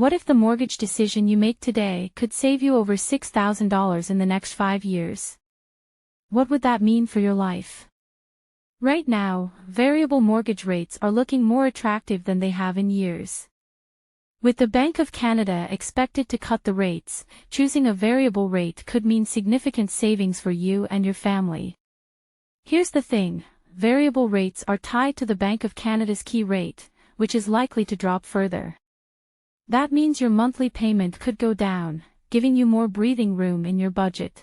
What if the mortgage decision you make today could save you over $6,000 in the next 5 years? What would that mean for your life? Right now, variable mortgage rates are looking more attractive than they have in years. With the Bank of Canada expected to cut the rates, choosing a variable rate could mean significant savings for you and your family. Here's the thing, variable rates are tied to the Bank of Canada's key rate, which is likely to drop further. That means your monthly payment could go down, giving you more breathing room in your budget.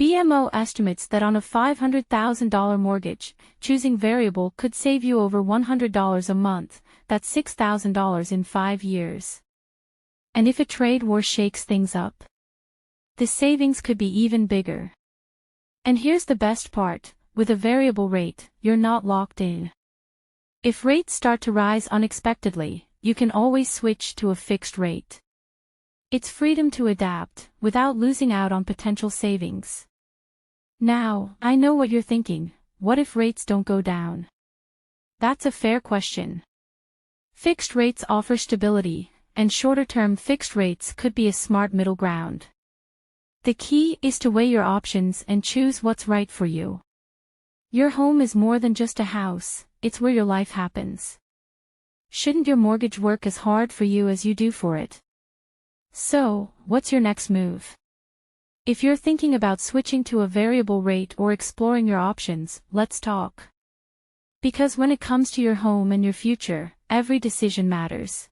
BMO estimates that on a $500,000 mortgage, choosing variable could save you over $100 a month, that's $6,000 in 5 years. And if a trade war shakes things up, the savings could be even bigger. And here's the best part, with a variable rate, you're not locked in. If rates start to rise unexpectedly, you can always switch to a fixed rate. It's freedom to adapt, without losing out on potential savings. Now, I know what you're thinking, what if rates don't go down? That's a fair question. Fixed rates offer stability, and shorter-term fixed rates could be a smart middle ground. The key is to weigh your options and choose what's right for you. Your home is more than just a house, it's where your life happens. Shouldn't your mortgage work as hard for you as you do for it? So, what's your next move? If you're thinking about switching to a variable rate or exploring your options, let's talk. Because when it comes to your home and your future, every decision matters.